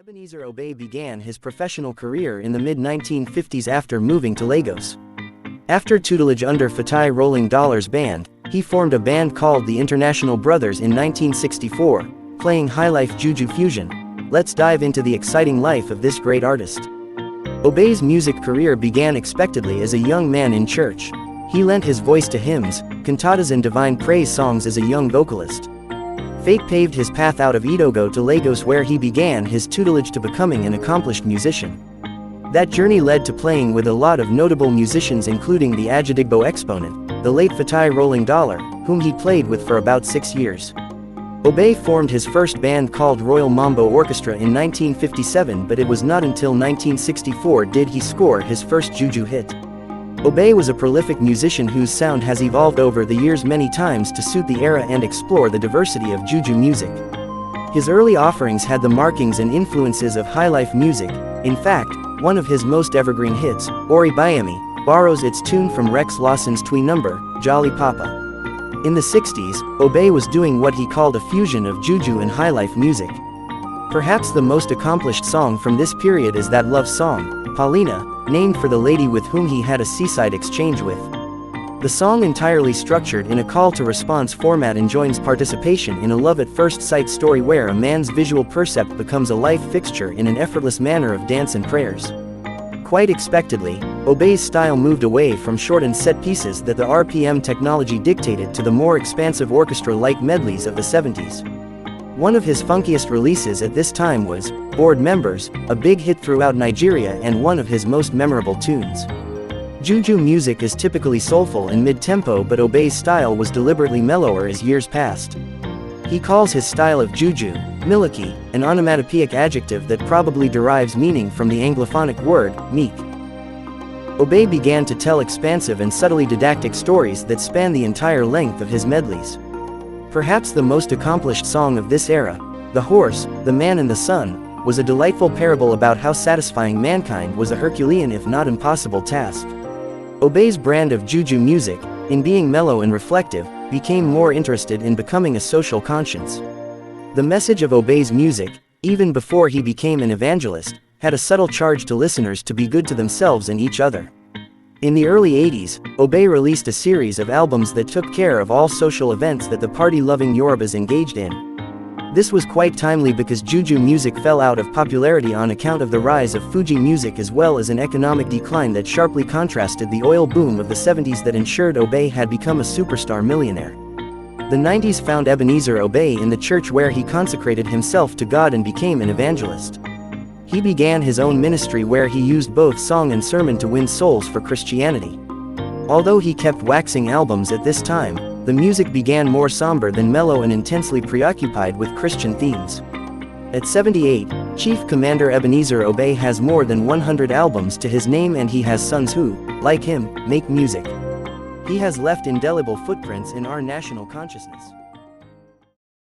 Ebenezer Obey began his professional career in the mid-1950s after moving to Lagos. After tutelage under Fatai Rolling Dollars Band, he formed a band called the International Brothers in 1964, playing Highlife Juju Fusion. Let's dive into the exciting life of this great artist. Obey's music career began expectedly as a young man in church. He lent his voice to hymns, cantatas and divine praise songs as a young vocalist. Fate paved his path out of Idogo to Lagos, where he began his tutelage to becoming an accomplished musician. That journey led to playing with a lot of notable musicians, including the Agidigbo exponent, the late Fatai Rolling Dollar, whom he played with for about 6 years. Obey formed his first band called Royal Mambo Orchestra in 1957, but it was not until 1964 did he score his first Juju hit. Obey was a prolific musician whose sound has evolved over the years many times to suit the era and explore the diversity of Juju music. His early offerings had the markings and influences of Highlife music. In fact, one of his most evergreen hits, Ori Bayami, borrows its tune from Rex Lawson's twee number, Jolly Papa. In the 60s, Obey was doing what he called a fusion of Juju and Highlife music. Perhaps the most accomplished song from this period is that love song, Paulina, named for the lady with whom he had a seaside exchange with. The song, entirely structured in a call-to-response format, enjoins participation in a love-at-first-sight story where a man's visual percept becomes a life fixture in an effortless manner of dance and prayers. Quite expectedly, Obey's style moved away from shortened set pieces that the RPM technology dictated to the more expansive orchestra-like medleys of the 70s. One of his funkiest releases at this time was Board Members, a big hit throughout Nigeria and one of his most memorable tunes. Juju music is typically soulful and mid-tempo, but Obey's style was deliberately mellower as years passed. He calls his style of Juju, miliki, an onomatopoeic adjective that probably derives meaning from the Anglophonic word, meek. Obey began to tell expansive and subtly didactic stories that span the entire length of his medleys. Perhaps the most accomplished song of this era, The Horse, the Man and the Sun, was a delightful parable about how satisfying mankind was a Herculean if not impossible task. Obey's brand of Juju music, in being mellow and reflective, became more interested in becoming a social conscience. The message of Obey's music, even before he became an evangelist, had a subtle charge to listeners to be good to themselves and each other. In the early 80s, Obey released a series of albums that took care of all social events that the party-loving Yorubas engaged in. This was quite timely because Juju music fell out of popularity on account of the rise of Fuji music as well as an economic decline that sharply contrasted the oil boom of the 70s that ensured Obey had become a superstar millionaire. The 90s found Ebenezer Obey in the church where he consecrated himself to God and became an evangelist. He began his own ministry where he used both song and sermon to win souls for Christianity. Although he kept waxing albums at this time, the music began more somber than mellow and intensely preoccupied with Christian themes. At 78, Chief Commander Ebenezer Obey has more than 100 albums to his name, and he has sons who, like him, make music. He has left indelible footprints in our national consciousness.